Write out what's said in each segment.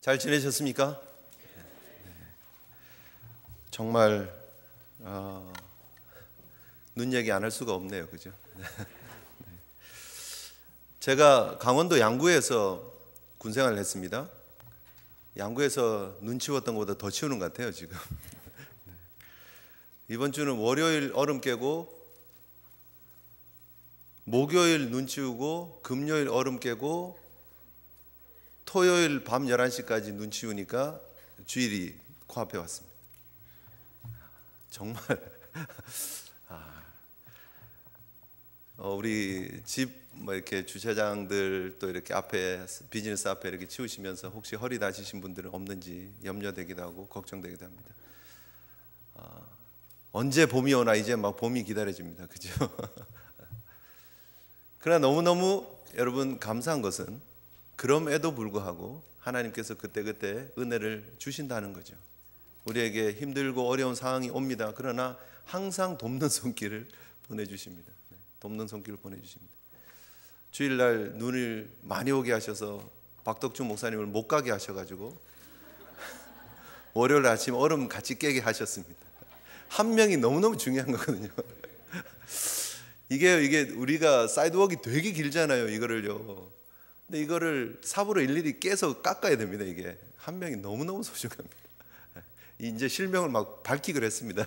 잘 지내셨습니까? 정말 눈 얘기 안 할 수가 없네요, 그죠? 제가 강원도 양구에서 군생활을 했습니다. 양구에서 눈 치웠던 것보다 더 치우는 것 같아요, 지금. 이번 주는 월요일 얼음 깨고, 목요일 눈 치우고, 금요일 얼음 깨고, 토요일 밤 11시까지 눈 치우니까 주일이 코앞에 왔습니다. 정말 우리 집 뭐 이렇게 주차장들 또 이렇게 앞에 비즈니스 앞에 이렇게 치우시면서 혹시 허리 다치신 분들은 없는지 염려되기도 하고 걱정되기도 합니다. 언제 봄이 오나 이제 막 봄이 기다려집니다, 그죠? 그러나 너무너무 여러분 감사한 것은 그럼에도 불구하고 하나님께서 그때그때 은혜를 주신다는 거죠. 우리에게 힘들고 어려운 상황이 옵니다. 그러나 항상 돕는 손길을 보내주십니다. 돕는 손길을 보내주십니다. 주일날 눈을 많이 오게 하셔서 박덕준 목사님을 못 가게 하셔가지고 월요일 아침 얼음 같이 깨게 하셨습니다. 한 명이 너무너무 중요한 거거든요. 이게 우리가 사이드워크 되게 길잖아요, 이거를요. 근데 이거를 삽으로 일일이 깨서 깎아야 됩니다. 이게 한 명이 너무너무 소중합니다. 이제 실명을 막 밝히기로 했습니다.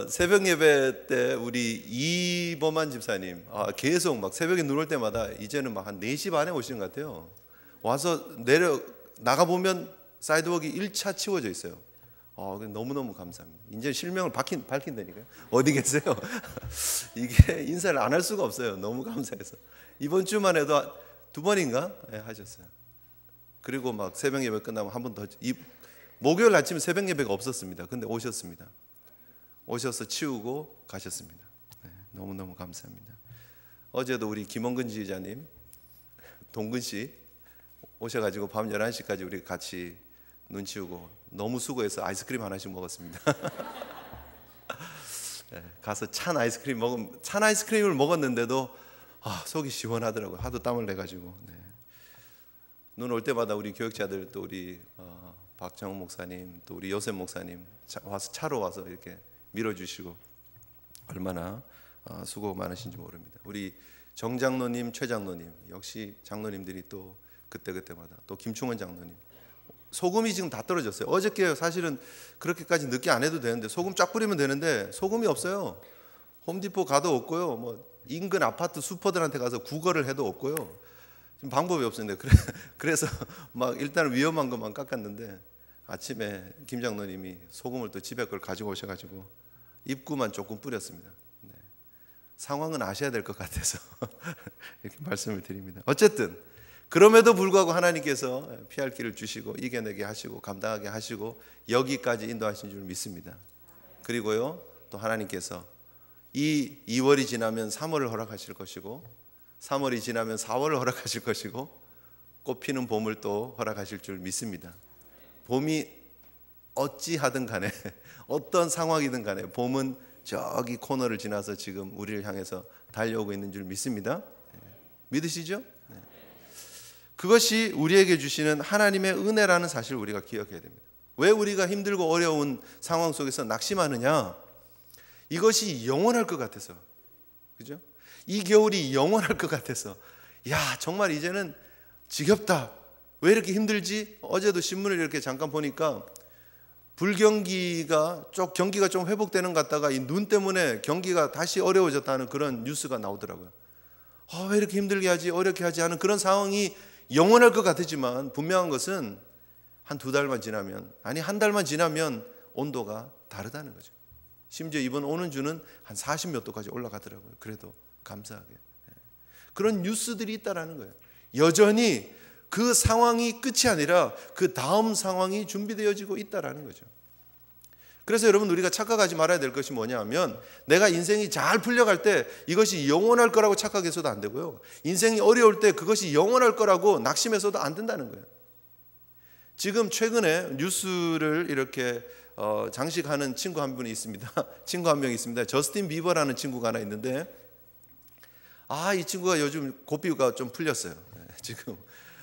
새벽 예배 때 우리 이범한 집사님 계속 막 새벽에 눈 올 때마다 이제는 막 한 4시 반에 오시는 것 같아요. 와서 나가보면 사이드워크 1차 치워져 있어요. 너무너무 감사합니다. 이제 실명을 밝힌다니까요. 어디 계세요? 이게 인사를 안 할 수가 없어요. 너무 감사해서. 이번 주만 해도 2번인가 하셨어요. 그리고 막 새벽 예배 끝나면 한 번 더. 목요일 아침에 새벽 예배가 없었습니다. 근데 오셨습니다. 오셔서 치우고 가셨습니다. 너무너무 감사합니다. 어제도 우리 김원근 지휘자님, 동근 씨 오셔가지고 밤 11시까지 우리 같이 눈 치우고 너무 수고해서 아이스크림 하나씩 먹었습니다. 가서 찬 아이스크림을 먹었는데도 속이 시원하더라고요. 하도 땀을 내가지고. 눈 올 때마다 우리 교육자들 또 우리 박정우 목사님 또 우리 요셉 목사님 차로 와서 이렇게 밀어주시고 얼마나 수고 많으신지 모릅니다. 우리 정 장로님, 최 장로님 역시 장로님들이 또 그때마다 또 김충원 장로님 소금이 지금 다 떨어졌어요. 어저께 사실은 그렇게까지 늦게 안 해도 되는데 소금 쫙 뿌리면 되는데 소금이 없어요. 홈디포 가도 없고요. 뭐 인근 아파트 슈퍼들한테 가서 구걸을 해도 없고요. 지금 방법이 없었는데 그래서 막 일단 위험한 것만 깎았는데 아침에 김 장로님이 소금을 또 집에 걸 가지고 오셔가지고 입구만 조금 뿌렸습니다. 상황은 아셔야 될 것 같아서 이렇게 말씀을 드립니다. 어쨌든 그럼에도 불구하고 하나님께서 피할 길을 주시고 이겨내게 하시고 감당하게 하시고 여기까지 인도하신 줄 믿습니다. 그리고요 또 하나님께서 이 2월이 지나면 3월을 허락하실 것이고 3월이 지나면 4월을 허락하실 것이고 꽃 피는 봄을 또 허락하실 줄 믿습니다. 봄이 어찌하든 간에 어떤 상황이든 간에 봄은 저기 코너를 지나서 지금 우리를 향해서 달려오고 있는 줄 믿습니다. 믿으시죠? 그것이 우리에게 주시는 하나님의 은혜라는 사실을 우리가 기억해야 됩니다. 왜 우리가 힘들고 어려운 상황 속에서 낙심하느냐? 이것이 영원할 것 같아서, 그죠? 이 겨울이 영원할 것 같아서, 정말 이제는 지겹다. 왜 이렇게 힘들지? 어제도 신문을 이렇게 잠깐 보니까 경기가 좀 회복되는 것 같다가 이 눈 때문에 경기가 다시 어려워졌다는 그런 뉴스가 나오더라고요. 왜 이렇게 힘들게 하지, 어렵게 하지 하는 그런 상황이 영원할 것 같았지만 분명한 것은 한 2달만 지나면, 한 달만 지나면 온도가 다르다는 거죠. 심지어 이번 오는 주는 한 40몇 도까지 올라가더라고요. 그래도 감사하게. 그런 뉴스들이 있다라는 거예요. 여전히 그 상황이 끝이 아니라 그 다음 상황이 준비되어지고 있다라는 거죠. 그래서 여러분 우리가 착각하지 말아야 될 것이 뭐냐 하면 내가 인생이 잘 풀려갈 때 이것이 영원할 거라고 착각해서도 안 되고요. 인생이 어려울 때 그것이 영원할 거라고 낙심해서도 안 된다는 거예요. 지금 최근에 뉴스를 이렇게 장식하는 친구 한 분이 있습니다. 친구 한 명이 있습니다. 저스틴 비버라는 친구가 하나 있는데 이 친구가 요즘 고삐가 좀 풀렸어요. 지금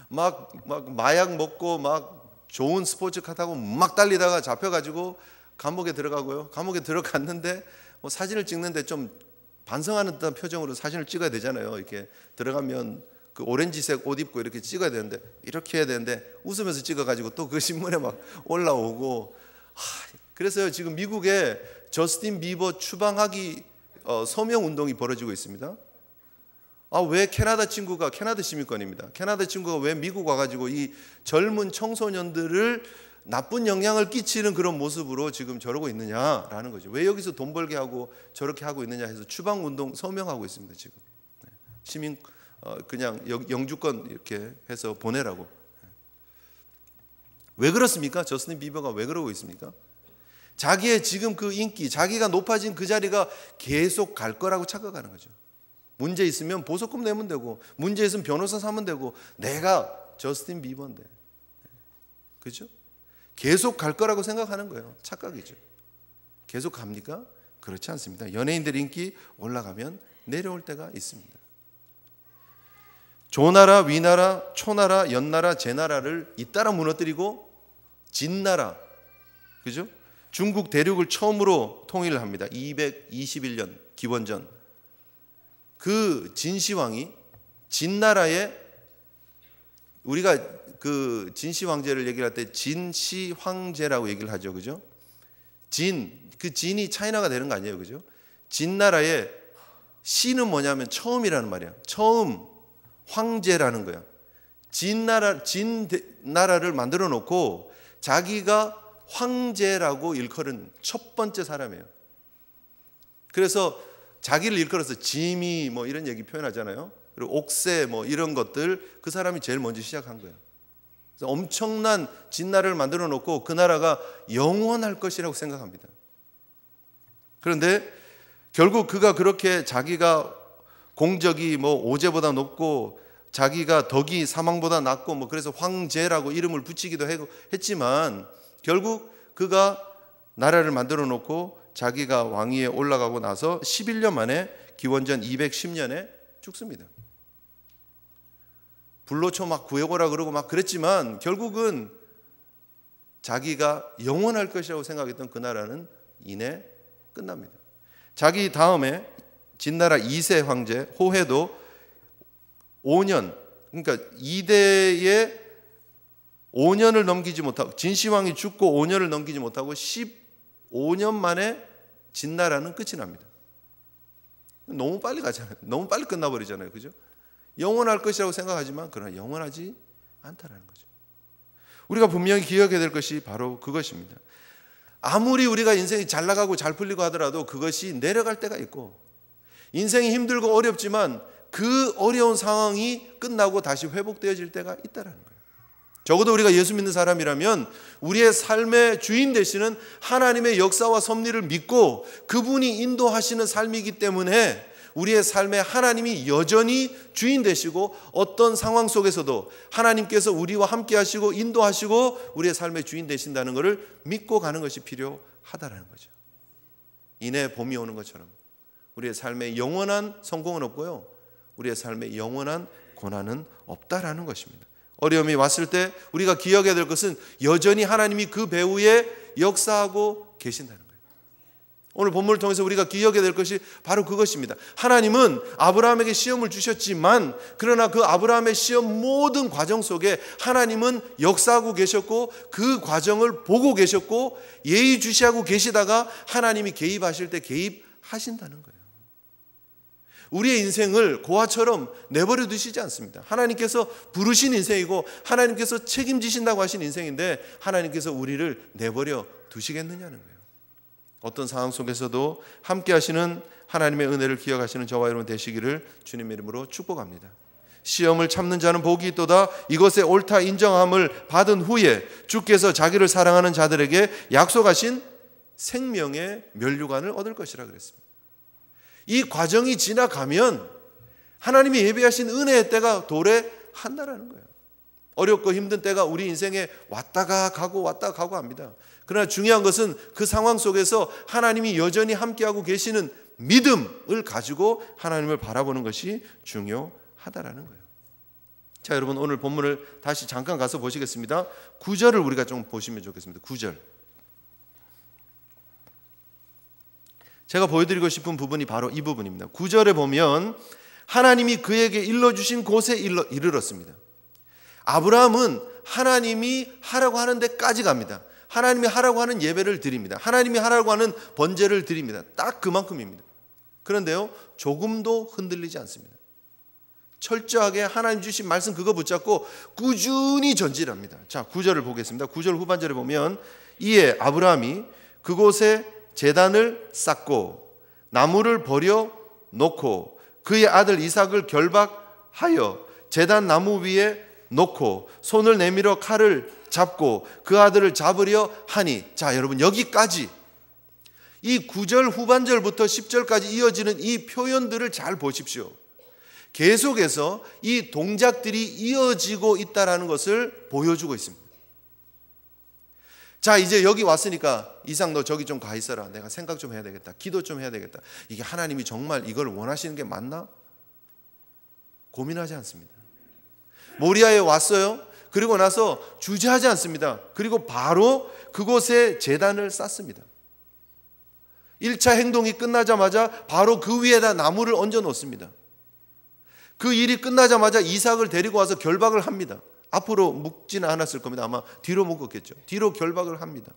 막 마약 먹고 막 좋은 스포츠카 타고 막 달리다가 잡혀가지고 감옥에 들어가고요. 감옥에 들어갔는데 뭐 사진을 찍는데 좀 반성하는 듯한 표정으로 사진을 찍어야 되잖아요. 이렇게 들어가면 그 오렌지색 옷 입고 이렇게 찍어야 되는데, 이렇게 해야 되는데 웃으면서 찍어가지고 또 그 신문에 막 올라오고. 그래서요, 지금 미국에 저스틴 비버 추방하기 서명 운동이 벌어지고 있습니다. 왜 캐나다 시민권입니다. 캐나다 친구가 왜 미국 와가지고 이 젊은 청소년들을 나쁜 영향을 끼치는 그런 모습으로 지금 저러고 있느냐라는 거죠. 왜 여기서 돈 벌게 하고 저렇게 하고 있느냐 해서 추방 운동 서명하고 있습니다. 지금 시민 그냥 영주권 이렇게 해서 보내라고. 왜 그렇습니까? 저스틴 비버가 왜 그러고 있습니까? 자기의 지금 그 인기, 자기가 높아진 그 자리가 계속 갈 거라고 착각하는 거죠. 문제 있으면 보석금 내면 되고, 문제 있으면 변호사 사면 되고, 내가 저스틴 비버인데, 그렇죠? 계속 갈 거라고 생각하는 거예요. 착각이죠. 계속 갑니까? 그렇지 않습니다. 연예인들 인기 올라가면 내려올 때가 있습니다. 조나라, 위나라, 초나라, 연나라, 제나라를 잇따라 무너뜨리고 진나라, 그죠? 중국 대륙을 처음으로 통일을 합니다. 221년 기원전. 그 진시황이 진나라에, 우리가 그 진시 황제를 얘기할 때 진시 황제라고 얘기를 하죠, 그죠? 그 진이 차이나가 되는 거 아니에요, 그죠? 진나라의 시는 뭐냐면 처음이라는 말이야. 처음 황제라는 거야. 진나라를 만들어 놓고 자기가 황제라고 일컬은 첫 번째 사람이에요. 그래서 자기를 일컬어서 지미 뭐 이런 얘기 표현하잖아요. 그리고 옥새 뭐 이런 것들 그 사람이 제일 먼저 시작한 거예요. 그래서 엄청난 진나라를 만들어 놓고 그 나라가 영원할 것이라고 생각합니다. 그런데 결국 그가 그렇게 자기가 공적이 뭐 오제보다 높고 자기가 덕이 사망보다 낮고 뭐 그래서 황제라고 이름을 붙이기도 했지만 결국 그가 나라를 만들어 놓고 자기가 왕위에 올라가고 나서 11년 만에 기원전 210년에 죽습니다. 불로초 막 구해오라 그러고 막 그랬지만 결국은 자기가 영원할 것이라고 생각했던 그 나라는 이내 끝납니다. 자기 다음에 진나라 2세 황제 호해도 5년, 그러니까 2대에 5년을 넘기지 못하고, 진시황이 죽고 5년을 넘기지 못하고 15년 만에 진나라는 끝이 납니다. 너무 빨리 가잖아요. 너무 빨리 끝나버리잖아요. 그죠? 영원할 것이라고 생각하지만 그러나 영원하지 않다라는 거죠. 우리가 분명히 기억해야 될 것이 바로 그것입니다. 아무리 우리가 인생이 잘 나가고 잘 풀리고 하더라도 그것이 내려갈 때가 있고, 인생이 힘들고 어렵지만 그 어려운 상황이 끝나고 다시 회복되어질 때가 있다는 거예요. 적어도 우리가 예수 믿는 사람이라면 우리의 삶의 주인 되시는 하나님의 역사와 섭리를 믿고 그분이 인도하시는 삶이기 때문에 우리의 삶에 하나님이 여전히 주인 되시고 어떤 상황 속에서도 하나님께서 우리와 함께 하시고 인도하시고 우리의 삶의 주인 되신다는 것을 믿고 가는 것이 필요하다는 거죠. 이내 봄이 오는 것처럼 우리의 삶에 영원한 성공은 없고요, 우리의 삶에 영원한 고난은 없다라는 것입니다. 어려움이 왔을 때 우리가 기억해야 될 것은 여전히 하나님이 그 배후에 역사하고 계신다는 거예요. 오늘 본문을 통해서 우리가 기억해야 될 것이 바로 그것입니다. 하나님은 아브라함에게 시험을 주셨지만 그러나 그 아브라함의 시험 모든 과정 속에 하나님은 역사하고 계셨고 그 과정을 보고 계셨고 예의주시하고 계시다가 하나님이 개입하실 때 개입하신다는 거예요. 우리의 인생을 고아처럼 내버려 두시지 않습니다. 하나님께서 부르신 인생이고 하나님께서 책임지신다고 하신 인생인데 하나님께서 우리를 내버려 두시겠느냐는 거예요. 어떤 상황 속에서도 함께 하시는 하나님의 은혜를 기억하시는 저와 여러분 되시기를 주님의 이름으로 축복합니다. 시험을 참는 자는 복이 있도다. 이것의 옳다 인정함을 받은 후에 주께서 자기를 사랑하는 자들에게 약속하신 생명의 면류관을 얻을 것이라 그랬습니다. 이 과정이 지나가면 하나님이 예비하신 은혜의 때가 도래한다라는 거예요. 어렵고 힘든 때가 우리 인생에 왔다가 가고 합니다. 그러나 중요한 것은 그 상황 속에서 하나님이 여전히 함께하고 계시는 믿음을 가지고 하나님을 바라보는 것이 중요하다라는 거예요. 자, 여러분 오늘 본문을 다시 잠깐 가서 보시겠습니다. 9절을 우리가 좀 보시면 좋겠습니다. 9절. 제가 보여드리고 싶은 부분이 바로 이 부분입니다. 9절에 보면 하나님이 그에게 일러주신 곳에 이르렀습니다. 아브라함은 하나님이 하라고 하는 데까지 갑니다. 하나님이 하라고 하는 예배를 드립니다. 하나님이 하라고 하는 번제를 드립니다. 딱 그만큼입니다. 그런데요, 조금도 흔들리지 않습니다. 철저하게 하나님 주신 말씀 그거 붙잡고 꾸준히 전진합니다. 자, 9절을 보겠습니다. 9절 후반절에 보면 이에 아브라함이 그곳에 제단을 쌓고 나무를 버려 놓고 그의 아들 이삭을 결박하여 제단 나무 위에 놓고 손을 내밀어 칼을 잡고 그 아들을 잡으려 하니. 자, 여러분 여기까지 이 9절 후반절부터 10절까지 이어지는 이 표현들을 잘 보십시오. 계속해서 이 동작들이 이어지고 있다는 것을 보여주고 있습니다. 자, 이제 여기 왔으니까 이삭 너 저기 좀 가 있어라. 내가 생각 좀 해야 되겠다. 기도 좀 해야 되겠다. 이게 하나님이 정말 이걸 원하시는 게 맞나? 고민하지 않습니다. 모리아에 왔어요. 그리고 나서 주저하지 않습니다. 그리고 바로 그곳에 제단을 쌓습니다. 1차 행동이 끝나자마자 바로 그 위에다 나무를 얹어 놓습니다. 그 일이 끝나자마자 이삭을 데리고 와서 결박을 합니다. 앞으로 묶지는 않았을 겁니다. 아마 뒤로 묶었겠죠. 뒤로 결박을 합니다.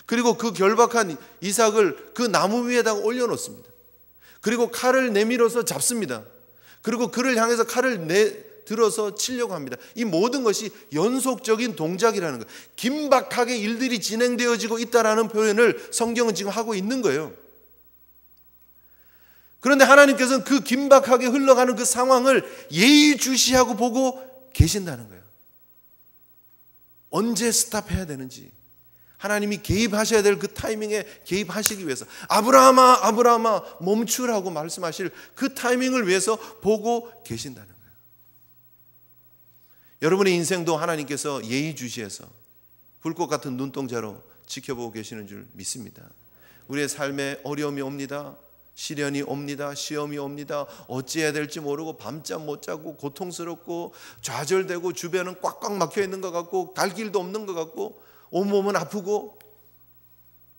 그리고 그 결박한 이삭을 그 나무 위에다가 올려놓습니다. 그리고 칼을 내밀어서 잡습니다. 그리고 그를 향해서 칼을 들어서 치려고 합니다. 이 모든 것이 연속적인 동작이라는 거예요. 긴박하게 일들이 진행되어지고 있다라는 표현을 성경은 지금 하고 있는 거예요. 그런데 하나님께서는 그 긴박하게 흘러가는 그 상황을 예의주시하고 보고 계신다는 거예요. 언제 스탑해야 되는지 하나님이 개입하셔야 될 그 타이밍에 개입하시기 위해서 아브라함아 아브라함아 멈추라고 말씀하실 그 타이밍을 위해서 보고 계신다는 거예요. 여러분의 인생도 하나님께서 예의주시해서 불꽃 같은 눈동자로 지켜보고 계시는 줄 믿습니다. 우리의 삶에 어려움이 옵니다. 시련이 옵니다. 시험이 옵니다. 어찌해야 될지 모르고 밤잠 못 자고 고통스럽고 좌절되고 주변은 꽉꽉 막혀 있는 것 같고 갈 길도 없는 것 같고 온몸은 아프고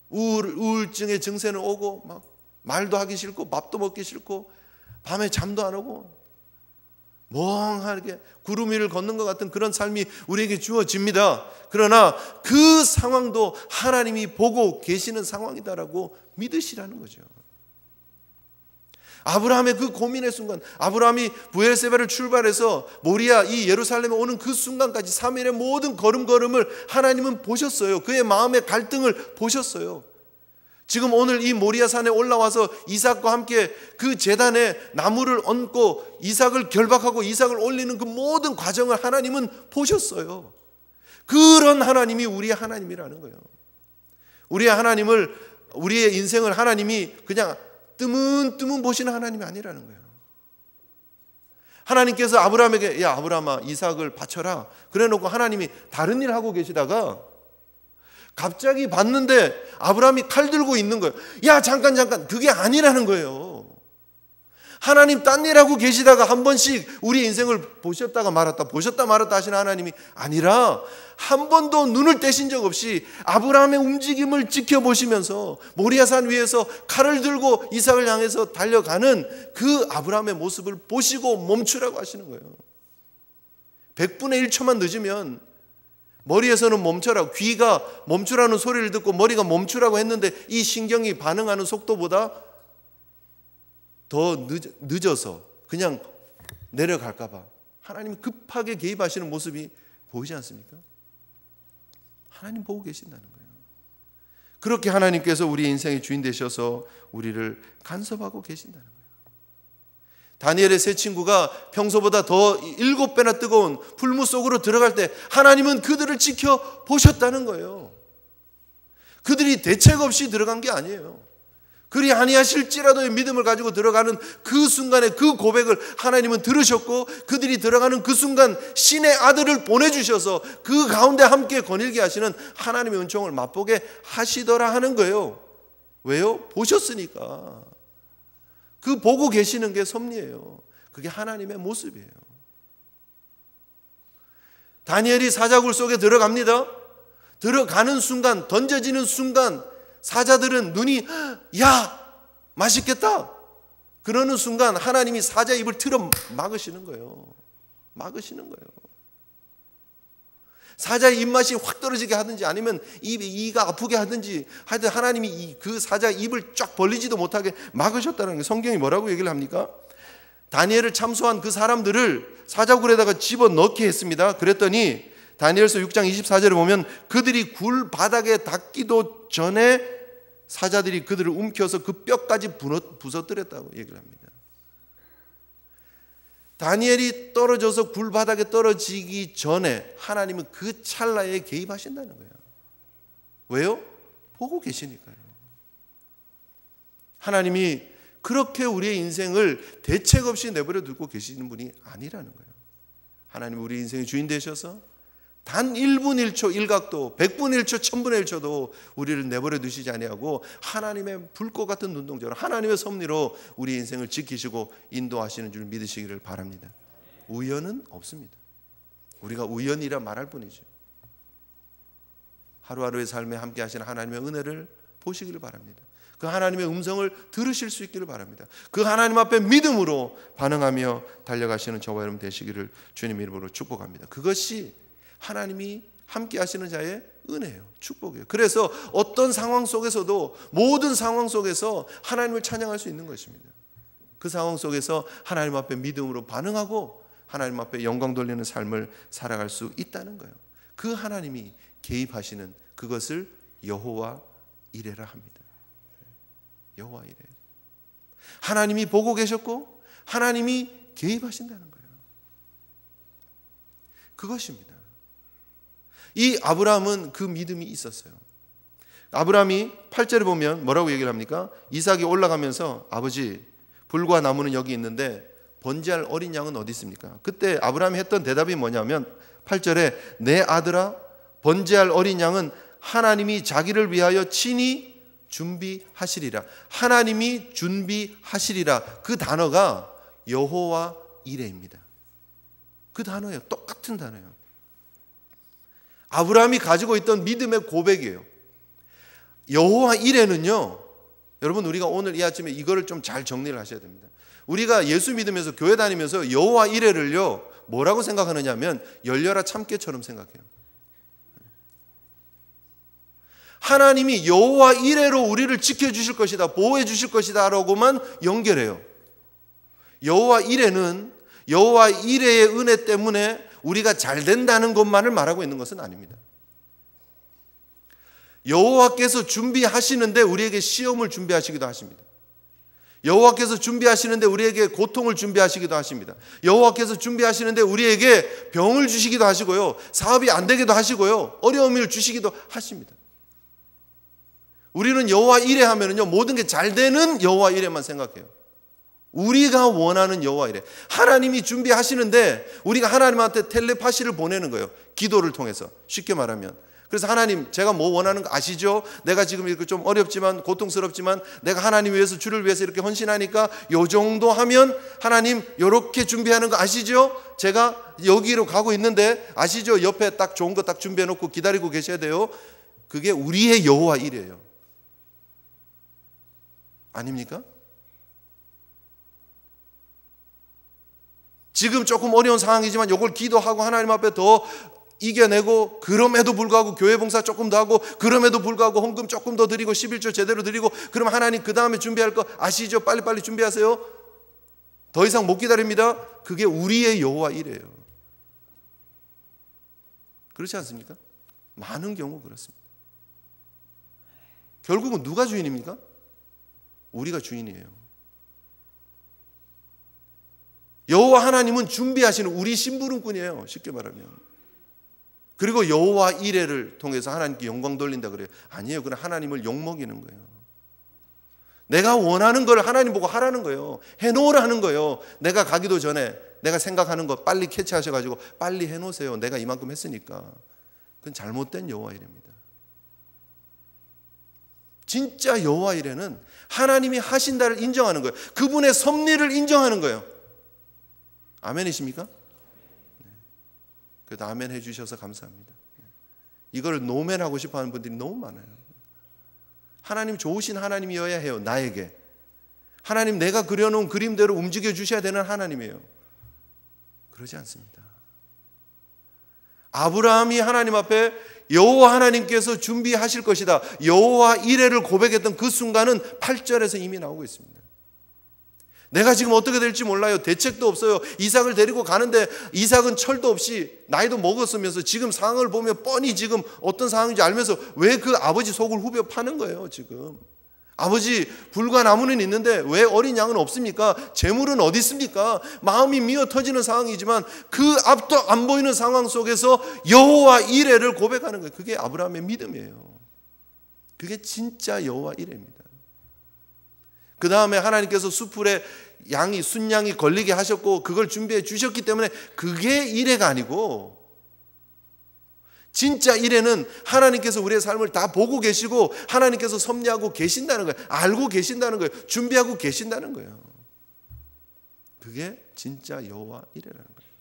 우울증의 증세는 오고 막 말도 하기 싫고 밥도 먹기 싫고 밤에 잠도 안 오고 멍하게 구름 위를 걷는 것 같은 그런 삶이 우리에게 주어집니다. 그러나 그 상황도 하나님이 보고 계시는 상황이다라고 믿으시라는 거죠. 아브라함의 그 고민의 순간, 아브라함이 브엘세바를 출발해서 모리아 이 예루살렘에 오는 그 순간까지 3일의 모든 걸음걸음을 하나님은 보셨어요. 그의 마음의 갈등을 보셨어요. 지금 오늘 이 모리아 산에 올라와서 이삭과 함께 그 제단에 나무를 얹고 이삭을 결박하고 이삭을 올리는 그 모든 과정을 하나님은 보셨어요. 그런 하나님이 우리의 하나님이라는 거예요. 우리의 인생을 하나님이 그냥 뜨문뜨문 보시는 하나님이 아니라는 거예요. 하나님께서 아브라함에게 야 아브라함아 이삭을 바쳐라 그래 놓고 하나님이 다른 일 하고 계시다가 갑자기 봤는데 아브라함이 칼 들고 있는 거예요. 야 잠깐 그게 아니라는 거예요. 하나님 딴 일 하고 계시다가 한 번씩 우리 인생을 보셨다 말았다 하시는 하나님이 아니라 한 번도 눈을 떼신 적 없이 아브라함의 움직임을 지켜보시면서 모리아산 위에서 칼을 들고 이삭을 향해서 달려가는 그 아브라함의 모습을 보시고 멈추라고 하시는 거예요. 100분의 1초만 늦으면 머리에서는 멈춰라, 귀가 멈추라는 소리를 듣고 머리가 멈추라고 했는데 이 신경이 반응하는 속도보다 더 늦어서 그냥 내려갈까 봐 하나님이 급하게 개입하시는 모습이 보이지 않습니까? 하나님 보고 계신다는 거예요. 그렇게 하나님께서 우리 인생의 주인 되셔서 우리를 간섭하고 계신다는 거예요. 다니엘의 세 친구가 평소보다 더 7배나 뜨거운 풀무 속으로 들어갈 때 하나님은 그들을 지켜보셨다는 거예요. 그들이 대책 없이 들어간 게 아니에요. 그리 아니하실지라도의 믿음을 가지고 들어가는 그 순간에 그 고백을 하나님은 들으셨고 그들이 들어가는 그 순간 신의 아들을 보내주셔서 그 가운데 함께 거닐게 하시는 하나님의 은총을 맛보게 하시더라 하는 거예요. 왜요? 보셨으니까. 그 보고 계시는 게 섭리예요. 그게 하나님의 모습이에요. 다니엘이 사자굴 속에 들어갑니다. 들어가는 순간, 던져지는 순간 사자들은 눈이 야 맛있겠다 그러는 순간 하나님이 사자 입을 틀어 막으시는 거예요. 막으시는 거예요. 사자의 입맛이 확 떨어지게 하든지 아니면 이가 아프게 하든지 하여튼 하나님이 그 사자 입을 쫙 벌리지도 못하게 막으셨다는 거예요. 성경이 뭐라고 얘기를 합니까? 다니엘을 참소한 그 사람들을 사자굴에다가 집어넣게 했습니다. 그랬더니 다니엘서 6장 24절에 보면 그들이 굴 바닥에 닿기도 전에 사자들이 그들을 움켜서 그 뼈까지 부서뜨렸다고 얘기를 합니다. 다니엘이 떨어져서 굴 바닥에 떨어지기 전에 하나님은 그 찰나에 개입하신다는 거예요. 왜요? 보고 계시니까요. 하나님이 그렇게 우리의 인생을 대책 없이 내버려 두고 계시는 분이 아니라는 거예요. 하나님이 우리 인생의 주인 되셔서 단 1분 1초 1각도 100분 1초 1000분의 1초도 우리를 내버려 두시지 아니하고 하나님의 불꽃 같은 눈동자로 하나님의 섭리로 우리 인생을 지키시고 인도하시는 줄 믿으시기를 바랍니다. 우연은 없습니다. 우리가 우연이라 말할 뿐이죠. 하루하루의 삶에 함께 하시는 하나님의 은혜를 보시기를 바랍니다. 그 하나님의 음성을 들으실 수 있기를 바랍니다. 그 하나님 앞에 믿음으로 반응하며 달려가시는 저와 여러분 되시기를 주님 이름으로 축복합니다. 그것이 하나님이 함께 하시는 자의 은혜예요. 축복이에요. 그래서 어떤 상황 속에서도 모든 상황 속에서 하나님을 찬양할 수 있는 것입니다. 그 상황 속에서 하나님 앞에 믿음으로 반응하고 하나님 앞에 영광 돌리는 삶을 살아갈 수 있다는 거예요. 그 하나님이 개입하시는 그것을 여호와 이레라 합니다. 여호와 이레. 하나님이 보고 계셨고 하나님이 개입하신다는 거예요. 그것입니다. 이 아브라함은 그 믿음이 있었어요. 아브라함이 8절에 보면 뭐라고 얘기를 합니까? 이삭이 올라가면서 아버지 불과 나무는 여기 있는데 번제할 어린 양은 어디 있습니까? 그때 아브라함이 했던 대답이 뭐냐면 8절에 내 아들아 번제할 어린 양은 하나님이 자기를 위하여 친히 준비하시리라. 하나님이 준비하시리라. 그 단어가 여호와 이레입니다. 그 단어예요. 똑같은 단어예요. 아브라함이 가지고 있던 믿음의 고백이에요. 여호와 이레는요, 여러분 우리가 오늘 이 아침에 이거를 좀 잘 정리를 하셔야 됩니다. 우리가 예수 믿으면서 교회 다니면서 여호와 이레를요 뭐라고 생각하느냐 하면 열려라 참깨처럼 생각해요. 하나님이 여호와 이레로 우리를 지켜주실 것이다, 보호해 주실 것이다 라고만 연결해요. 여호와 이레는 여호와 이레의 은혜 때문에 우리가 잘 된다는 것만을 말하고 있는 것은 아닙니다. 여호와께서 준비하시는데 우리에게 시험을 준비하시기도 하십니다. 여호와께서 준비하시는데 우리에게 고통을 준비하시기도 하십니다. 여호와께서 준비하시는데 우리에게 병을 주시기도 하시고요, 사업이 안 되기도 하시고요, 어려움을 주시기도 하십니다. 우리는 여호와 이레 하면은요 모든 게 잘 되는 여호와 이레만 생각해요. 우리가 원하는 여호와 이레. 하나님이 준비하시는데 우리가 하나님한테 텔레파시를 보내는 거예요. 기도를 통해서. 쉽게 말하면. 그래서 하나님 제가 뭐 원하는 거 아시죠? 내가 지금 이렇게 좀 어렵지만 고통스럽지만 내가 하나님 위해서 주를 위해서 이렇게 헌신하니까 요 정도 하면 하나님 요렇게 준비하는 거 아시죠? 제가 여기로 가고 있는데 아시죠? 옆에 딱 좋은 거 딱 준비해 놓고 기다리고 계셔야 돼요. 그게 우리의 여호와 이레예요. 아닙니까? 지금 조금 어려운 상황이지만 이걸 기도하고 하나님 앞에 더 이겨내고 그럼에도 불구하고 교회 봉사 조금 더 하고 그럼에도 불구하고 헌금 조금 더 드리고 11조 제대로 드리고 그럼 하나님 그 다음에 준비할 거 아시죠? 빨리빨리 준비하세요. 더 이상 못 기다립니다. 그게 우리의 여호와 이레예요. 그렇지 않습니까? 많은 경우 그렇습니다. 결국은 누가 주인입니까? 우리가 주인이에요. 여호와 하나님은 준비하시는 우리 심부름꾼이에요. 쉽게 말하면. 그리고 여호와 이레를 통해서 하나님께 영광 돌린다 그래요. 아니에요. 그건 하나님을 욕먹이는 거예요. 내가 원하는 걸 하나님 보고 하라는 거예요. 해놓으라는 거예요. 내가 가기도 전에 내가 생각하는 거 빨리 캐치하셔가지고 빨리 해놓으세요. 내가 이만큼 했으니까. 그건 잘못된 여호와 이레입니다. 진짜 여호와 이레는 하나님이 하신다를 인정하는 거예요. 그분의 섭리를 인정하는 거예요. 아멘이십니까? 그래도 아멘 해주셔서 감사합니다. 이걸 노멘하고 싶어하는 분들이 너무 많아요. 하나님 좋으신 하나님이어야 해요. 나에게 하나님 내가 그려놓은 그림대로 움직여 주셔야 되는 하나님이에요. 그러지 않습니다. 아브라함이 하나님 앞에 여호와 하나님께서 준비하실 것이다, 여호와 이레를 고백했던 그 순간은 8절에서 이미 나오고 있습니다. 내가 지금 어떻게 될지 몰라요. 대책도 없어요. 이삭을 데리고 가는데 이삭은 철도 없이 나이도 먹었으면서 지금 상황을 보면 뻔히 지금 어떤 상황인지 알면서 왜 그 아버지 속을 후벼 파는 거예요. 지금 아버지 불과 나무는 있는데 왜 어린 양은 없습니까? 재물은 어디 있습니까? 마음이 미어 터지는 상황이지만 그 앞도 안 보이는 상황 속에서 여호와 이레를 고백하는 거예요. 그게 아브라함의 믿음이에요. 그게 진짜 여호와 이레입니다. 그 다음에 하나님께서 수풀에 순양이 걸리게 하셨고 그걸 준비해 주셨기 때문에 그게 이레가 아니고, 진짜 이레는 하나님께서 우리의 삶을 다 보고 계시고 하나님께서 섭리하고 계신다는 거예요. 알고 계신다는 거예요. 준비하고 계신다는 거예요. 그게 진짜 여호와 이레라는 거예요.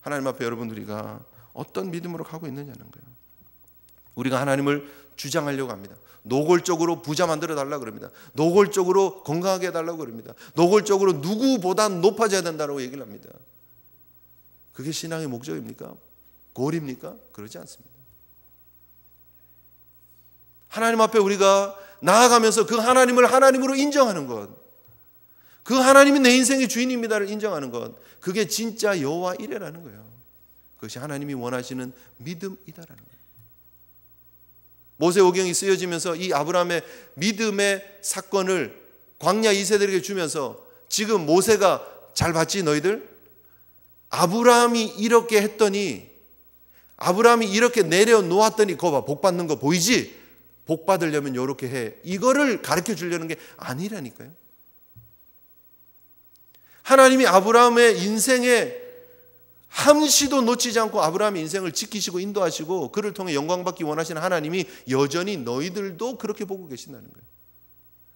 하나님 앞에 여러분 우리가 어떤 믿음으로 가고 있느냐는 거예요. 우리가 하나님을 주장하려고 합니다. 노골적으로 부자 만들어 달라고 그럽니다. 노골적으로 건강하게 해달라고 그럽니다. 노골적으로 누구보다 높아져야 된다고 얘기를 합니다. 그게 신앙의 목적입니까? 골입니까? 그러지 않습니다. 하나님 앞에 우리가 나아가면서 그 하나님을 하나님으로 인정하는 것, 그 하나님이 내 인생의 주인입니다를 인정하는 것, 그게 진짜 여호와 이레라는 거예요. 그것이 하나님이 원하시는 믿음이다라는 거예요. 모세오경이 쓰여지면서 이 아브라함의 믿음의 사건을 광야 2세들에게 주면서 지금 모세가 잘 봤지 너희들? 아브라함이 이렇게 했더니, 아브라함이 이렇게 내려놓았더니 그거 봐, 복 받는 거 보이지? 복 받으려면 이렇게 해. 이거를 가르쳐 주려는 게 아니라니까요. 하나님이 아브라함의 인생에 한시도 놓치지 않고 아브라함의 인생을 지키시고 인도하시고 그를 통해 영광받기 원하시는 하나님이 여전히 너희들도 그렇게 보고 계신다는 거예요.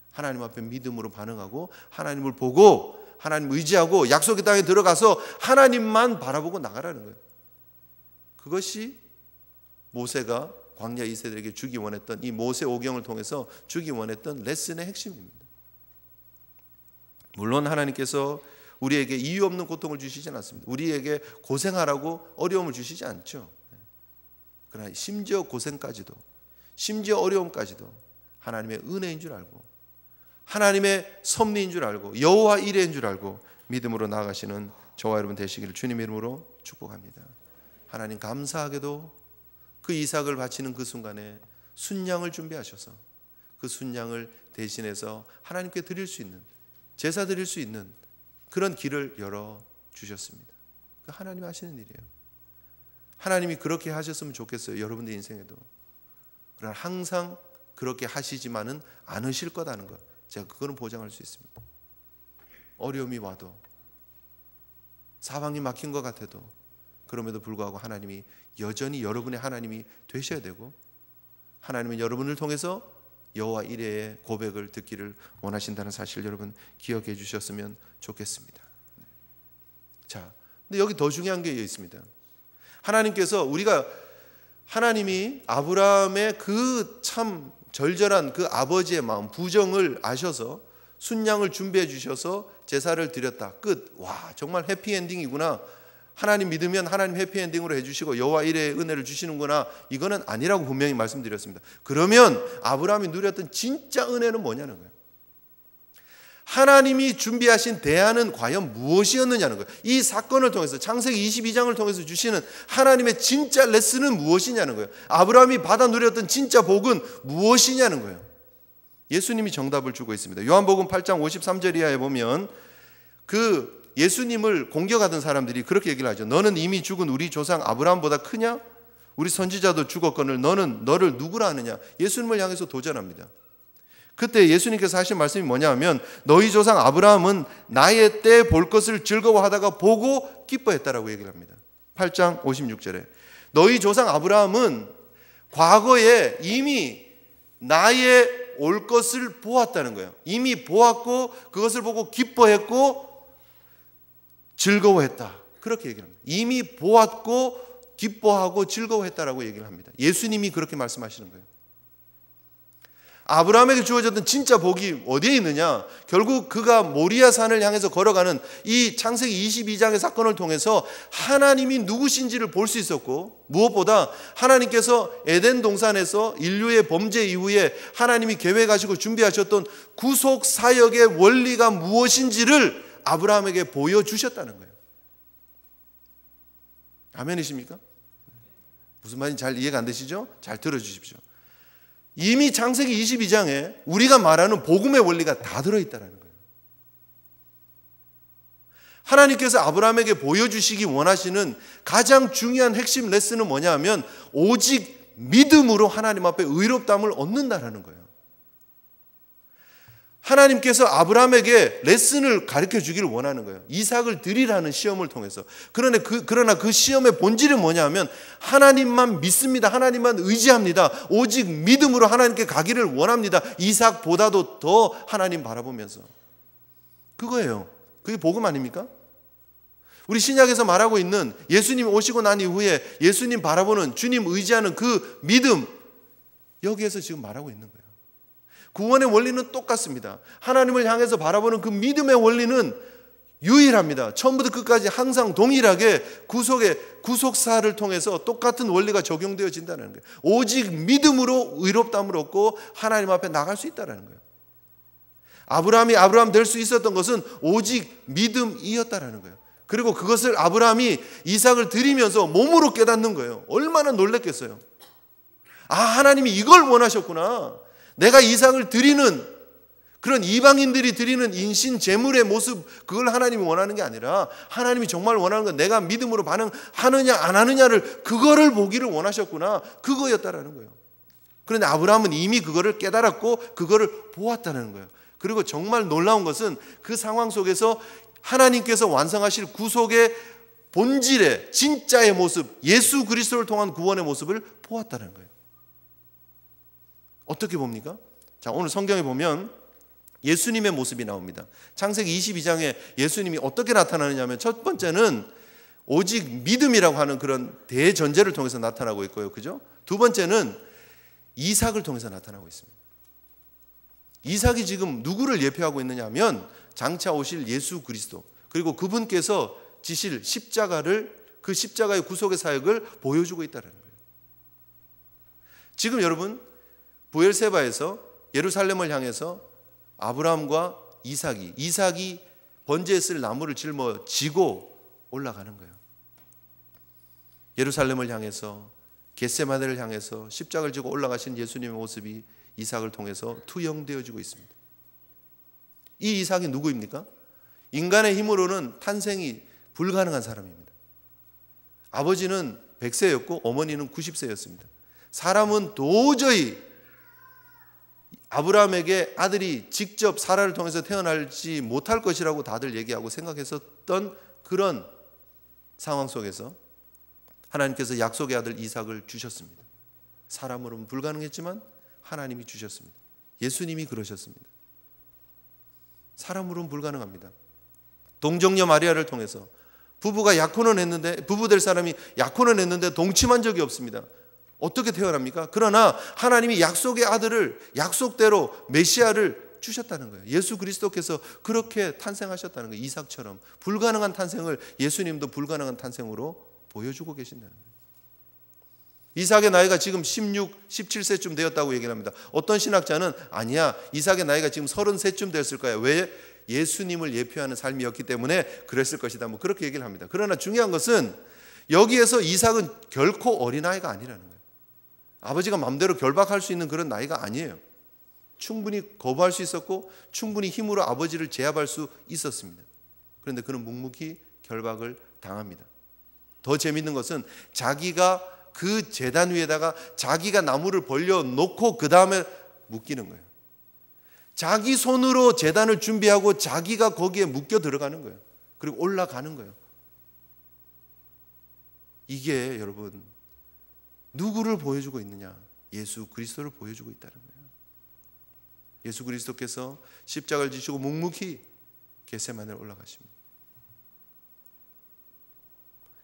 하나님 앞에 믿음으로 반응하고 하나님을 보고 하나님 의지하고 약속의 땅에 들어가서 하나님만 바라보고 나가라는 거예요. 그것이 모세가 광야 2세들에게 주기 원했던, 이 모세오경을 통해서 주기 원했던 레슨의 핵심입니다. 물론 하나님께서 우리에게 이유 없는 고통을 주시진 않습니다. 우리에게 고생하라고 어려움을 주시지 않죠. 그러나 심지어 고생까지도, 심지어 어려움까지도 하나님의 은혜인 줄 알고 하나님의 섭리인 줄 알고 여호와 이레인 줄 알고 믿음으로 나아가시는 저와 여러분 되시기를 주님의 이름으로 축복합니다. 하나님 감사하게도 그 이삭을 바치는 그 순간에 순양을 준비하셔서 그 순양을 대신해서 하나님께 드릴 수 있는, 제사 드릴 수 있는 그런 길을 열어주셨습니다. 하나님이 하시는 일이에요. 하나님이 그렇게 하셨으면 좋겠어요. 여러분들 인생에도. 그러나 항상 그렇게 하시지만은 않으실 거다는 것, 제가 그거는 보장할 수 있습니다. 어려움이 와도, 사방이 막힌 것 같아도 그럼에도 불구하고 하나님이 여전히 여러분의 하나님이 되셔야 되고, 하나님은 여러분을 통해서 여호와 이레의 고백을 듣기를 원하신다는 사실을 여러분 기억해 주셨으면 좋겠습니다. 자, 근데 여기 더 중요한 게 있습니다. 하나님께서 하나님이 아브라함의 그 참 절절한 그 아버지의 마음, 부정을 아셔서 순양을 준비해 주셔서 제사를 드렸다. 끝. 와, 정말 해피엔딩이구나. 하나님 믿으면 하나님 해피엔딩으로 해주시고 여호와 이레의 은혜를 주시는구나. 이거는 아니라고 분명히 말씀드렸습니다. 그러면 아브라함이 누렸던 진짜 은혜는 뭐냐는 거예요. 하나님이 준비하신 대안은 과연 무엇이었느냐는 거예요. 이 사건을 통해서, 창세기 22장을 통해서 주시는 하나님의 진짜 레슨은 무엇이냐는 거예요. 아브라함이 받아 누렸던 진짜 복은 무엇이냐는 거예요. 예수님이 정답을 주고 있습니다. 요한복음 8장 53절 이하에 보면 그 예수님을 공격하던 사람들이 그렇게 얘기를 하죠. 너는 이미 죽은 우리 조상 아브라함보다 크냐? 우리 선지자도 죽었거늘 너는 너를 누구라 하느냐? 예수님을 향해서 도전합니다. 그때 예수님께서 하신 말씀이 뭐냐 하면 너희 조상 아브라함은 나의 때 볼 것을 즐거워하다가 보고 기뻐했다라고 얘기를 합니다. 8장 56절에 너희 조상 아브라함은 과거에 이미 나의 올 것을 보았다는 거예요. 이미 보았고 그것을 보고 기뻐했고 즐거워했다. 그렇게 얘기합니다. 이미 보았고 기뻐하고 즐거워했다라고 얘기를 합니다. 예수님이 그렇게 말씀하시는 거예요. 아브라함에게 주어졌던 진짜 복이 어디에 있느냐? 결국 그가 모리아 산을 향해서 걸어가는 이 창세기 22장의 사건을 통해서 하나님이 누구신지를 볼 수 있었고, 무엇보다 하나님께서 에덴 동산에서 인류의 범죄 이후에 하나님이 계획하시고 준비하셨던 구속 사역의 원리가 무엇인지를 아브라함에게 보여주셨다는 거예요. 아멘이십니까? 무슨 말인지 잘 이해가 안 되시죠? 잘 들어주십시오. 이미 창세기 22장에 우리가 말하는 복음의 원리가 다 들어있다는 거예요. 하나님께서 아브라함에게 보여주시기 원하시는 가장 중요한 핵심 레슨은 뭐냐 하면 오직 믿음으로 하나님 앞에 의롭다함을 얻는다라는 거예요. 하나님께서 아브라함에게 레슨을 가르쳐 주기를 원하는 거예요. 이삭을 드리라는 시험을 통해서. 그러나 그 시험의 본질은 뭐냐 하면 하나님만 믿습니다. 하나님만 의지합니다. 오직 믿음으로 하나님께 가기를 원합니다. 이삭보다도 더 하나님 바라보면서. 그거예요. 그게 복음 아닙니까? 우리 신약에서 말하고 있는 예수님 오시고 난 이후에 예수님 바라보는, 주님 의지하는 그 믿음, 여기에서 지금 말하고 있는 거예요. 구원의 원리는 똑같습니다. 하나님을 향해서 바라보는 그 믿음의 원리는 유일합니다. 처음부터 끝까지 항상 동일하게 구속사를 통해서 똑같은 원리가 적용되어진다는 거예요. 오직 믿음으로 의롭다함을 얻고 하나님 앞에 나갈 수 있다는 거예요. 아브라함이 아브라함 될 수 있었던 것은 오직 믿음이었다는 거예요. 그리고 그것을 아브라함이 이삭을 드리면서 몸으로 깨닫는 거예요. 얼마나 놀랐겠어요. 아, 하나님이 이걸 원하셨구나. 내가 이삭을 드리는 그런 이방인들이 드리는 인신 제물의 모습, 그걸 하나님이 원하는 게 아니라 하나님이 정말 원하는 건 내가 믿음으로 반응하느냐 안 하느냐를, 그거를 보기를 원하셨구나. 그거였다라는 거예요. 그런데 아브라함은 이미 그거를 깨달았고 그거를 보았다는 거예요. 그리고 정말 놀라운 것은 그 상황 속에서 하나님께서 완성하실 구속의 본질의 진짜의 모습, 예수 그리스도를 통한 구원의 모습을 보았다는 거예요. 어떻게 봅니까? 자, 오늘 성경에 보면 예수님의 모습이 나옵니다. 창세기 22장에 예수님이 어떻게 나타나느냐면, 첫 번째는 오직 믿음이라고 하는 그런 대전제를 통해서 나타나고 있고요. 그죠? 두 번째는 이삭을 통해서 나타나고 있습니다. 이삭이 지금 누구를 예표하고 있느냐 하면 장차 오실 예수 그리스도, 그리고 그분께서 지실 십자가를, 그 십자가의 구속의 사역을 보여주고 있다는 거예요. 지금 여러분, 부엘세바에서 예루살렘을 향해서 아브라함과 이삭이 번제에 쓸 나무를 짊어지고 올라가는 거예요. 예루살렘을 향해서, 겟세마네를 향해서 십자가를 지고 올라가신 예수님의 모습이 이삭을 통해서 투영되어지고 있습니다. 이 이삭이 누구입니까? 인간의 힘으로는 탄생이 불가능한 사람입니다. 아버지는 100세였고 어머니는 90세였습니다. 사람은 도저히 아브라함에게 아들이 직접 사라를 통해서 태어날지 못할 것이라고 다들 얘기하고 생각했었던 그런 상황 속에서 하나님께서 약속의 아들 이삭을 주셨습니다. 사람으로는 불가능했지만 하나님이 주셨습니다. 예수님이 그러셨습니다. 사람으로는 불가능합니다. 동정녀 마리아를 통해서 부부가 약혼을 했는데, 부부 될 사람이 약혼을 했는데 동침한 적이 없습니다. 어떻게 태어납니까? 그러나 하나님이 약속의 아들을, 약속대로 메시아를 주셨다는 거예요. 예수 그리스도께서 그렇게 탄생하셨다는 거예요. 이삭처럼 불가능한 탄생을 예수님도 불가능한 탄생으로 보여주고 계신다는 거예요. 이삭의 나이가 지금 16, 17세쯤 되었다고 얘기를 합니다. 어떤 신학자는 아니야, 이삭의 나이가 지금 33쯤 됐을 거야. 왜? 예수님을 예표하는 삶이었기 때문에 그랬을 것이다. 뭐 그렇게 얘기를 합니다. 그러나 중요한 것은 여기에서 이삭은 결코 어린아이가 아니라는 거예요. 아버지가 마음대로 결박할 수 있는 그런 나이가 아니에요. 충분히 거부할 수 있었고 충분히 힘으로 아버지를 제압할 수 있었습니다. 그런데 그는 묵묵히 결박을 당합니다. 더 재밌는 것은 자기가 그 제단 위에다가 자기가 나무를 벌려놓고 그 다음에 묶이는 거예요. 자기 손으로 제단을 준비하고 자기가 거기에 묶여 들어가는 거예요. 그리고 올라가는 거예요. 이게 여러분 누구를 보여주고 있느냐? 예수 그리스도를 보여주고 있다는 거예요. 예수 그리스도께서 십자가를 지시고 묵묵히 겟세마네에 올라가십니다.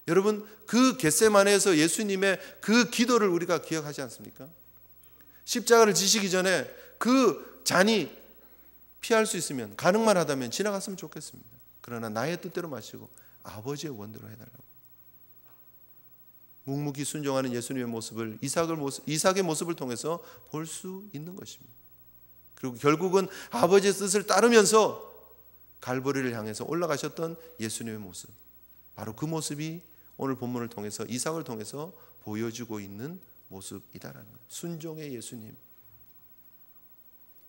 여러분, 그 겟세마네에서 예수님의 그 기도를 우리가 기억하지 않습니까? 십자가를 지시기 전에 그 잔이 피할 수 있으면, 가능만 하다면 지나갔으면 좋겠습니다. 그러나 나의 뜻대로 마시고 아버지의 원대로 해달라고. 묵묵히 순종하는 예수님의 모습을, 이삭의 모습을 통해서 볼 수 있는 것입니다. 그리고 결국은 아버지의 뜻을 따르면서 갈보리를 향해서 올라가셨던 예수님의 모습, 바로 그 모습이 오늘 본문을 통해서, 이삭을 통해서 보여주고 있는 모습이다라는 거예요. 순종의 예수님,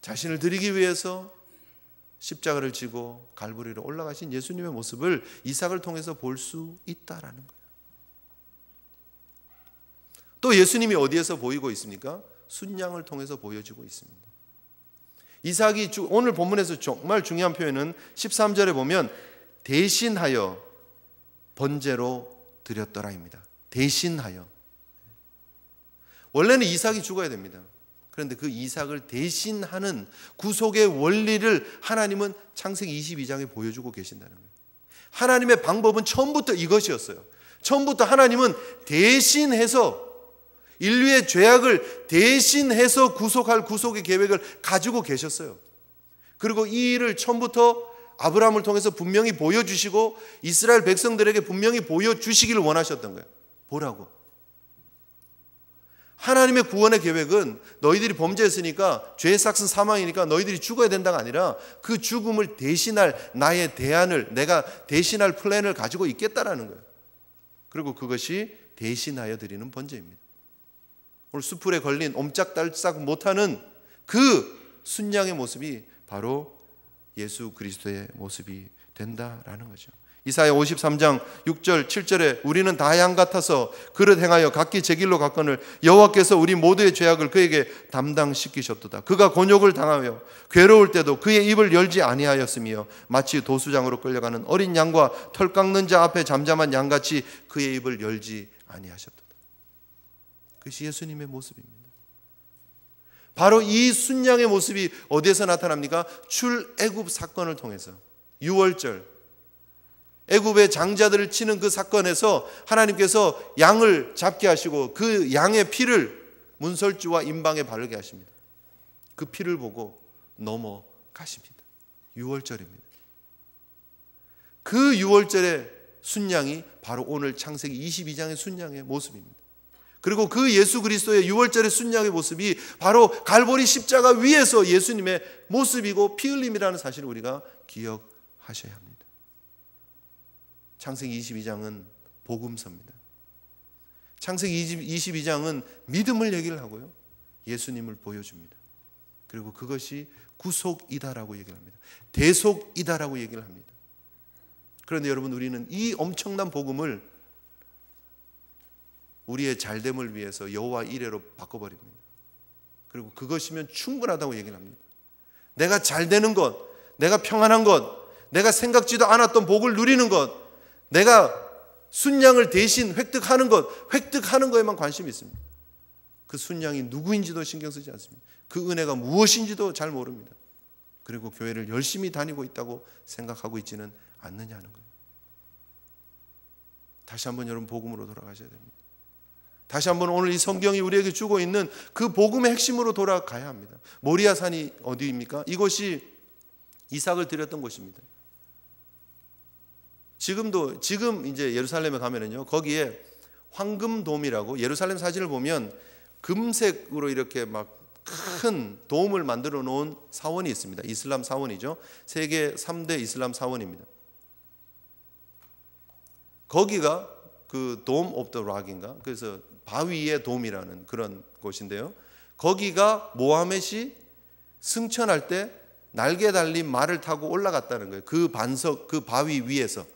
자신을 드리기 위해서 십자가를 지고 갈보리로 올라가신 예수님의 모습을 이삭을 통해서 볼 수 있다라는 거예요. 또 예수님이 어디에서 보이고 있습니까? 순양을 통해서 보여주고 있습니다. 이삭이 오늘 본문에서 정말 중요한 표현은 13절에 보면 대신하여 번제로 드렸더라입니다. 대신하여. 원래는 이삭이 죽어야 됩니다. 그런데 그 이삭을 대신하는 구속의 원리를 하나님은 창세기 22장에 보여주고 계신다는 거예요. 하나님의 방법은 처음부터 이것이었어요. 처음부터 하나님은 대신해서, 인류의 죄악을 대신해서 구속할 구속의 계획을 가지고 계셨어요. 그리고 이 일을 처음부터 아브라함을 통해서 분명히 보여주시고 이스라엘 백성들에게 분명히 보여주시기를 원하셨던 거예요. 보라고. 하나님의 구원의 계획은 너희들이 범죄했으니까, 죄의 삭은 사망이니까 너희들이 죽어야 된다가 아니라 그 죽음을 대신할 나의 대안을, 내가 대신할 플랜을 가지고 있겠다라는 거예요. 그리고 그것이 대신하여 드리는 번제입니다. 오늘 수풀에 걸린 옴짝달싹 못하는 그 순양의 모습이 바로 예수 그리스도의 모습이 된다라는 거죠. 이사야 53장 6절 7절에 우리는 다 양 같아서 그릇 행하여 각기 제 길로 갔거늘 여호와께서 우리 모두의 죄악을 그에게 담당시키셨도다. 그가 곤욕을 당하여 괴로울 때도 그의 입을 열지 아니하였으며 마치 도수장으로 끌려가는 어린 양과 털 깎는 자 앞에 잠잠한 양같이 그의 입을 열지 아니하셨도다. 그것이 예수님의 모습입니다. 바로 이 순양의 모습이 어디에서 나타납니까? 출애굽 사건을 통해서, 유월절 애굽의 장자들을 치는 그 사건에서 하나님께서 양을 잡게 하시고 그 양의 피를 문설주와 임방에 바르게 하십니다. 그 피를 보고 넘어가십니다. 유월절입니다. 그 유월절의 순양이 바로 오늘 창세기 22장의 순양의 모습입니다. 그리고 그 예수 그리스도의 유월절의 순양의 모습이 바로 갈보리 십자가 위에서 예수님의 모습이고 피 흘림이라는 사실을 우리가 기억하셔야 합니다. 창세기 22장은 복음서입니다. 창세기 22장은 믿음을 얘기를 하고요, 예수님을 보여줍니다. 그리고 그것이 구속이다라고 얘기를 합니다. 대속이다라고 얘기를 합니다. 그런데 여러분, 우리는 이 엄청난 복음을 우리의 잘됨을 위해서 여호와 이레로 바꿔버립니다. 그리고 그것이면 충분하다고 얘기를 합니다. 내가 잘되는 것, 내가 평안한 것, 내가 생각지도 않았던 복을 누리는 것, 내가 순양을 대신 획득하는 거에만 관심이 있습니다. 그 순양이 누구인지도 신경 쓰지 않습니다. 그 은혜가 무엇인지도 잘 모릅니다. 그리고 교회를 열심히 다니고 있다고 생각하고 있지는 않느냐는 거예요. 다시 한번 여러분, 복음으로 돌아가셔야 됩니다. 다시 한번 오늘 이 성경이 우리에게 주고 있는 그 복음의 핵심으로 돌아가야 합니다. 모리아산이 어디입니까? 이곳이 이삭을 드렸던 곳입니다. 지금 이제 예루살렘에 가면은요, 거기에 황금돔이라고, 예루살렘 사진을 보면 금색으로 이렇게 막 큰 돔을 만들어 놓은 사원이 있습니다. 이슬람 사원이죠. 세계 3대 이슬람 사원입니다. 거기가 그 돔 오브 더 락인가? 그래서 바위의 돔이라는 그런 곳인데요. 거기가 모하멧이 승천할 때 날개 달린 말을 타고 올라갔다는 거예요. 그 반석, 그 바위 위에서,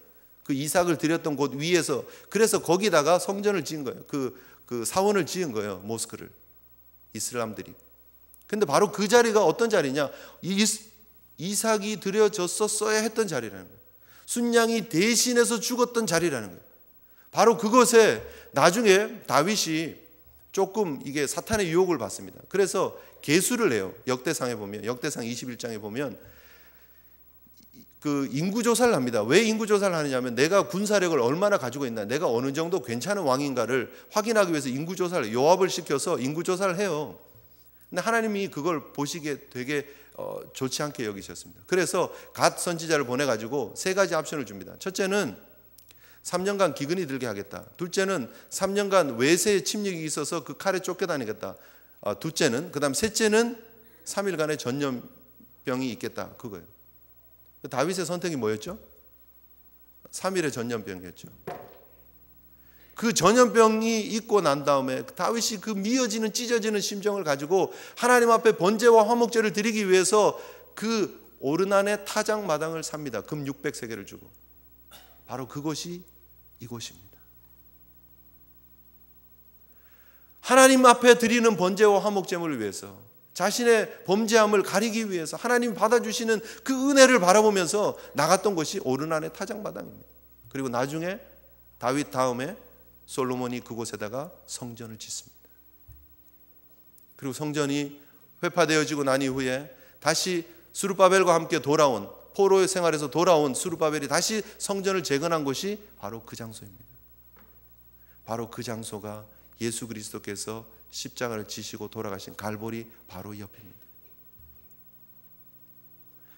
그 이삭을 드렸던 곳 위에서. 그래서 거기다가 성전을 지은 거예요. 그 사원을 지은 거예요. 모스크를, 이슬람들이. 근데 바로 그 자리가 어떤 자리냐? 이삭이 드려졌었어야 했던 자리라는 거예요. 순양이 대신해서 죽었던 자리라는 거예요. 바로 그것에 나중에 다윗이 조금 이게 사탄의 유혹을 받습니다. 그래서 계수를 해요. 역대상에 보면, 역대상 21장에 보면 그 인구조사를 합니다. 왜 인구조사를 하느냐면 내가 군사력을 얼마나 가지고 있나, 내가 어느 정도 괜찮은 왕인가를 확인하기 위해서 인구조사를, 요압을 시켜서 인구조사를 해요. 근데 하나님이 그걸 보시기에 되게 좋지 않게 여기셨습니다. 그래서 갓 선지자를 보내가지고 세 가지 옵션을 줍니다. 첫째는 3년간 기근이 들게 하겠다. 둘째는 3년간 외세의 침략이 있어서 그 칼에 쫓겨다니겠다. 둘째는, 그 다음 셋째는 3일간의 전염병이 있겠다. 그거예요. 다윗의 선택이 뭐였죠? 3일의 전염병이었죠. 그 전염병이 있고 난 다음에 다윗이 그 미어지는 찢어지는 심정을 가지고 하나님 앞에 번제와 화목제를 드리기 위해서 그 오르난의 타작마당을 삽니다. 금 600세겔을 주고. 바로 그곳이 이곳입니다. 하나님 앞에 드리는 번제와 화목제물을 위해서, 자신의 범죄함을 가리기 위해서 하나님 받아주시는 그 은혜를 바라보면서 나갔던 것이 오르난의 타작마당입니다. 그리고 나중에 다윗 다음에 솔로몬이 그곳에다가 성전을 짓습니다. 그리고 성전이 회파되어지고 난 이후에 다시 스룹바벨과 함께 돌아온, 포로의 생활에서 돌아온 스룹바벨이 다시 성전을 재건한 곳이 바로 그 장소입니다. 바로 그 장소가 예수 그리스도께서 십자가를 지시고 돌아가신 갈보리 바로 옆입니다.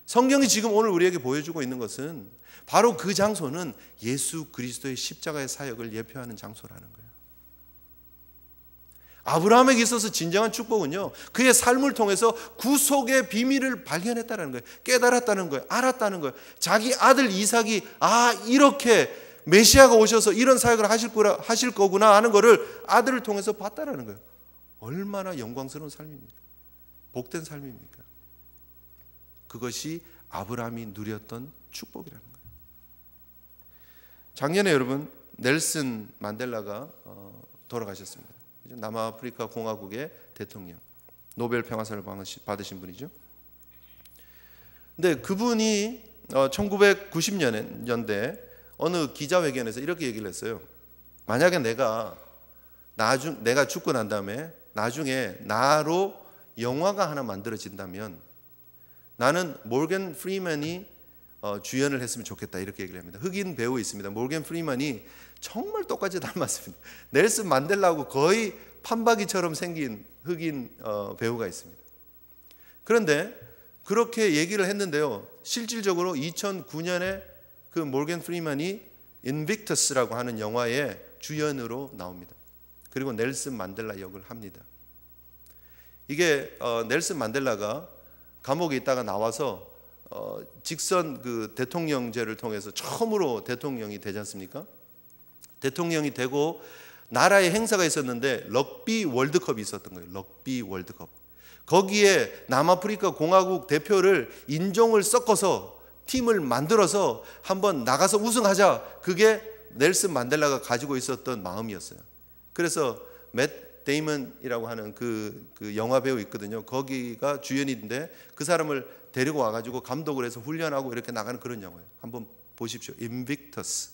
성경이 지금 오늘 우리에게 보여주고 있는 것은 바로 그 장소는 예수 그리스도의 십자가의 사역을 예표하는 장소라는 거예요. 아브라함에게 있어서 진정한 축복은요, 그의 삶을 통해서 구속의 비밀을 발견했다는 거예요. 깨달았다는 거예요. 알았다는 거예요. 자기 아들 이삭이 이렇게 메시아가 오셔서 이런 사역을 하실 거구나 하는 것을 아들을 통해서 봤다는 거예요. 얼마나 영광스러운 삶입니까? 복된 삶입니까? 그것이 아브라함이 누렸던 축복이라는 거예요. 작년에 여러분 넬슨 만델라가 돌아가셨습니다. 남아프리카 공화국의 대통령, 노벨 평화상을 받으신 분이죠. 근데 그분이 1990년대 어느 기자회견에서 이렇게 얘기를 했어요. 만약에 내가 죽고 난 다음에 나중에 나로 영화가 하나 만들어진다면 나는 모건 프리먼이 주연을 했으면 좋겠다, 이렇게 얘기를 합니다. 흑인 배우 있습니다. 모건 프리먼이 정말 똑같이 닮았습니다. 넬슨 만델라하고 거의 판박이처럼 생긴 흑인 배우가 있습니다. 그런데 그렇게 얘기를 했는데요, 실질적으로 2009년에 그 모건 프리먼이 인빅터스라고 하는 영화의 주연으로 나옵니다. 그리고 넬슨 만델라 역을 합니다. 이게 넬슨 만델라가 감옥에 있다가 나와서 직선 그 대통령제를 통해서 처음으로 대통령이 되지 않습니까? 대통령이 되고 나라의 행사가 있었는데 럭비 월드컵이 있었던 거예요. 럭비 월드컵. 거기에 남아프리카 공화국 대표를 인종을 섞어서 팀을 만들어서 한번 나가서 우승하자. 그게 넬슨 만델라가 가지고 있었던 마음이었어요. 그래서 맷 데이먼이라고 하는 그 영화 배우 있거든요. 거기가 주연인데 그 사람을 데리고 와가지고 감독을 해서 훈련하고 이렇게 나가는 그런 영화예요. 한번 보십시오. 인빅터스.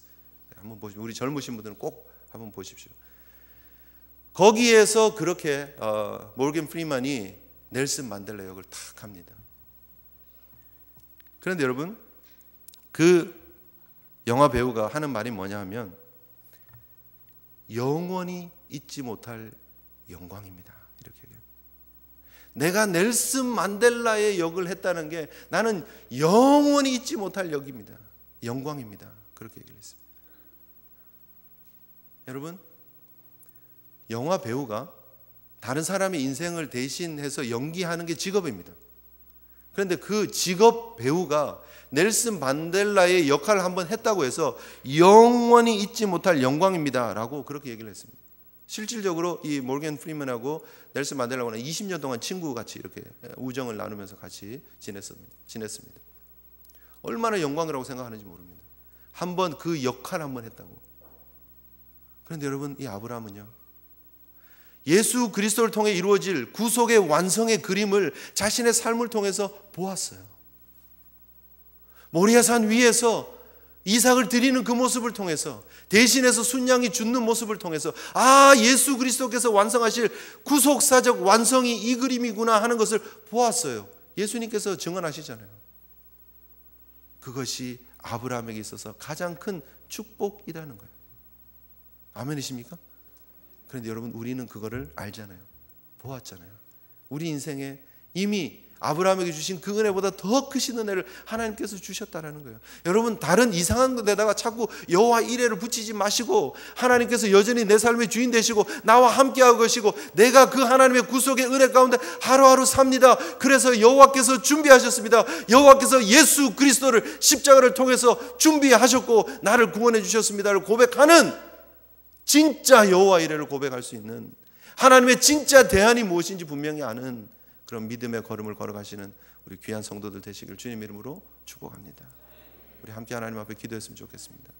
한번 보십시오. 우리 젊으신 분들은 꼭 한번 보십시오. 거기에서 그렇게 모건 프리먼이 넬슨 만델라 역을 탁 합니다. 그런데 여러분, 그 영화 배우가 하는 말이 뭐냐 하면 영원히 잊지 못할 영광입니다, 이렇게 얘기합니다. 내가 넬슨 만델라의 역을 했다는 게 나는 영원히 잊지 못할 역입니다. 영광입니다. 그렇게 얘기를 했습니다. 여러분, 영화 배우가 다른 사람의 인생을 대신해서 연기하는 게 직업입니다. 그런데 그 직업 배우가 넬슨 만델라의 역할을 한번 했다고 해서 영원히 잊지 못할 영광입니다 라고 그렇게 얘기를 했습니다. 실질적으로 이 모건 프리먼하고 넬슨 만델라하고는 20년 동안 친구같이 이렇게 우정을 나누면서 같이 지냈습니다. 얼마나 영광이라고 생각하는지 모릅니다. 한번 그 역할 한번 했다고. 그런데 여러분, 이 아브라함은요, 예수 그리스도를 통해 이루어질 구속의 완성의 그림을 자신의 삶을 통해서 보았어요. 모리아산 위에서 이삭을 드리는 그 모습을 통해서, 대신해서 순양이 죽는 모습을 통해서 예수 그리스도께서 완성하실 구속사적 완성이 이 그림이구나 하는 것을 보았어요. 예수님께서 증언하시잖아요. 그것이 아브라함에게 있어서 가장 큰 축복이라는 거예요. 아멘이십니까? 그런데 여러분, 우리는 그거를 알잖아요. 보았잖아요. 우리 인생에 이미 아브라함에게 주신 그 은혜보다 더 크신 은혜를 하나님께서 주셨다라는 거예요. 여러분, 다른 이상한 데다가 자꾸 여호와 이레를 붙이지 마시고 하나님께서 여전히 내 삶의 주인 되시고 나와 함께하고 계시고 내가 그 하나님의 구속의 은혜 가운데 하루하루 삽니다. 그래서 여호와께서 준비하셨습니다. 여호와께서 예수 그리스도를 십자가를 통해서 준비하셨고 나를 구원해 주셨습니다를 고백하는, 진짜 여호와 이레를 고백할 수 있는, 하나님의 진짜 대안이 무엇인지 분명히 아는 그런 믿음의 걸음을 걸어가시는 우리 귀한 성도들 되시길 주님 이름으로 축복합니다. 우리 함께 하나님 앞에 기도했으면 좋겠습니다.